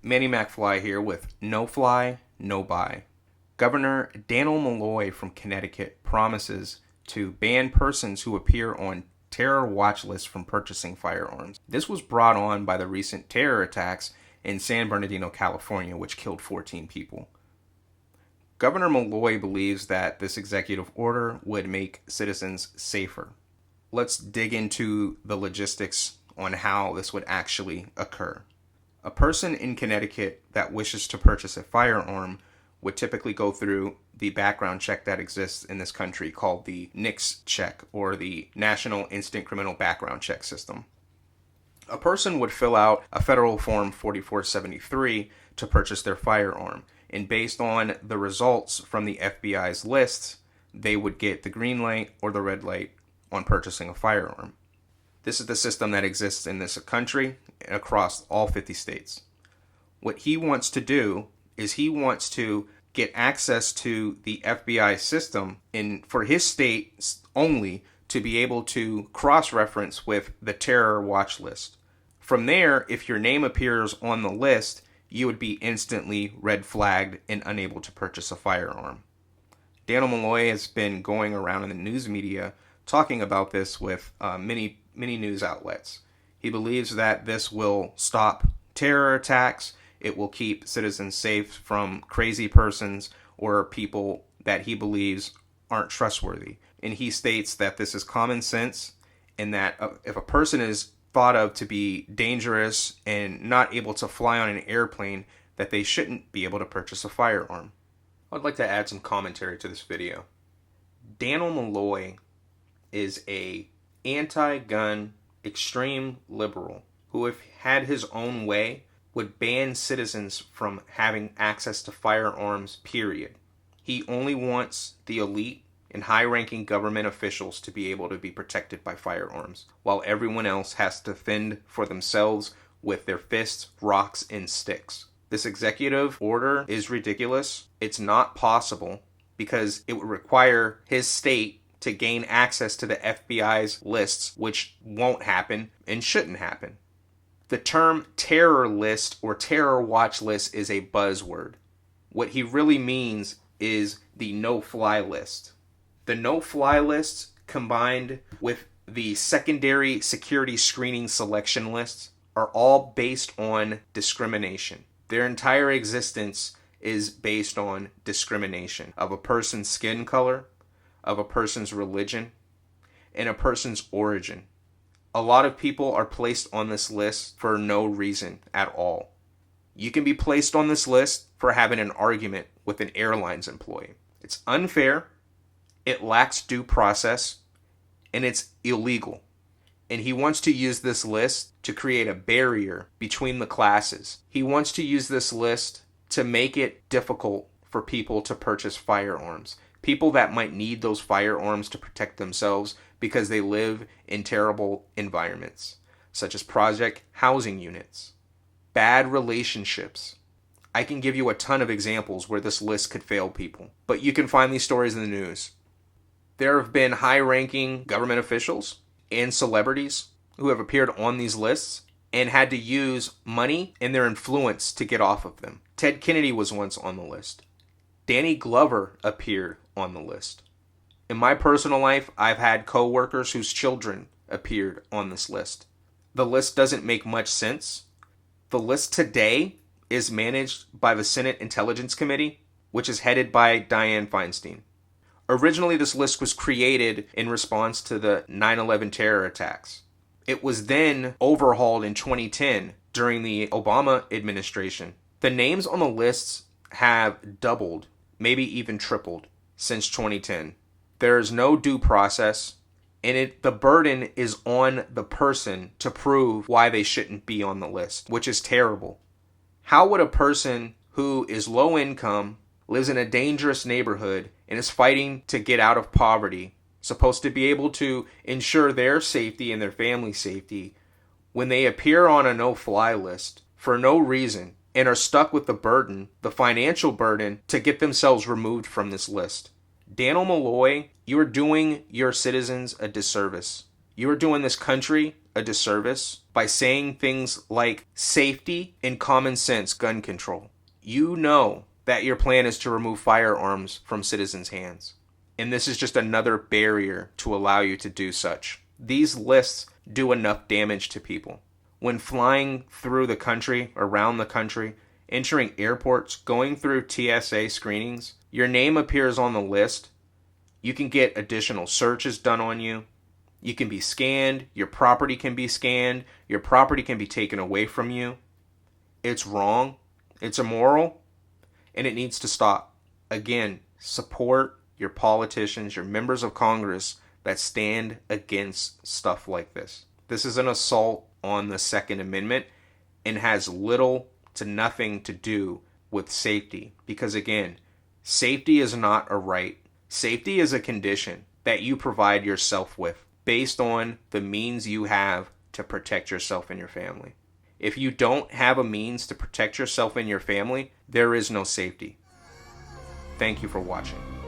Manny McFly here with No Fly, No Buy. Governor Dannel Malloy from Connecticut promises to ban persons who appear on terror watch lists from purchasing firearms. This was brought on by the recent terror attacks in San Bernardino, California, which killed 14 people. Governor Malloy believes that this executive order would make citizens safer. Let's dig into the logistics on how this would actually occur. A person in Connecticut that wishes to purchase a firearm would typically go through the background check that exists in this country called the NICS check, or the National Instant Criminal Background Check System. A person would fill out a federal form 4473 to purchase their firearm, and based on the results from the FBI's lists, they would get the green light or the red light on purchasing a firearm. This is the system that exists in this country and across all 50 states. What he wants to do is he wants to get access to the FBI system and for his state only to be able to cross-reference with the terror watch list. From there, if your name appears on the list, you would be instantly red flagged and unable to purchase a firearm. Dannel Malloy has been going around in the news media talking about this with many news outlets. He believes that this will stop terror attacks. It will keep citizens safe from crazy persons or people that he believes aren't trustworthy. And he states that this is common sense and that if a person is thought of to be dangerous and not able to fly on an airplane, that they shouldn't be able to purchase a firearm. I'd like to add some commentary to this video. Dannel Malloy is a anti-gun extreme liberal who, if had his own way, would ban citizens from having access to firearms, period. He only wants the elite and high-ranking government officials to be able to be protected by firearms, while everyone else has to fend for themselves with their fists, rocks, and sticks. This executive order is ridiculous. It's not possible because it would require his state to gain access to the FBI's lists, which won't happen and shouldn't happen. The term terror list or terror watch list is a buzzword. What he really means is the no-fly list. The no-fly list combined with the secondary security screening selection lists are all based on discrimination. Their entire existence is based on discrimination of a person's skin color, of a person's religion, and a person's origin. A lot of people are placed on this list for no reason at all. You can be placed on this list for having an argument with an airlines employee. It's unfair, it lacks due process, and it's illegal. And he wants to use this list to create a barrier between the classes. He wants to use this list to make it difficult for people to purchase firearms. People that might need those firearms to protect themselves because they live in terrible environments, such as project housing units, bad relationships. I can give you a ton of examples where this list could fail people, but you can find these stories in the news. There have been high-ranking government officials and celebrities who have appeared on these lists and had to use money and their influence to get off of them. Ted Kennedy was once on the list. Danny Glover appeared on the list. In my personal life, I've had co-workers whose children appeared on this list. The list doesn't make much sense. The list today is managed by the Senate Intelligence Committee, which is headed by Dianne Feinstein. Originally, this list was created in response to the 9/11 terror attacks. It was then overhauled in 2010 during the Obama administration. The names on the lists have doubled, maybe even tripled, since 2010. There is no due process, and the burden is on the person to prove why they shouldn't be on the list, which is terrible. How would a person who is low income, lives in a dangerous neighborhood, and is fighting to get out of poverty, supposed to be able to ensure their safety and their family's safety, when they appear on a no-fly list for no reason and are stuck with the burden, the financial burden, to get themselves removed from this list? Dannel Malloy, you are doing your citizens a disservice. You are doing this country a disservice by saying things like safety and common sense gun control. You know that your plan is to remove firearms from citizens' hands. And this is just another barrier to allow you to do such. These lists do enough damage to people. When flying through the country, around the country, entering airports, going through TSA screenings, your name appears on the list. You can get additional searches done on you. You can be scanned. Your property can be scanned. Your property can be taken away from you. It's wrong. It's immoral. And it needs to stop. Again, support your politicians, your members of Congress that stand against stuff like this. This is an assault on the Second Amendment and has little to nothing to do with safety. Because again, safety is not a right. Safety is a condition that you provide yourself with based on the means you have to protect yourself and your family. If you don't have a means to protect yourself and your family, there is no safety. Thank you for watching.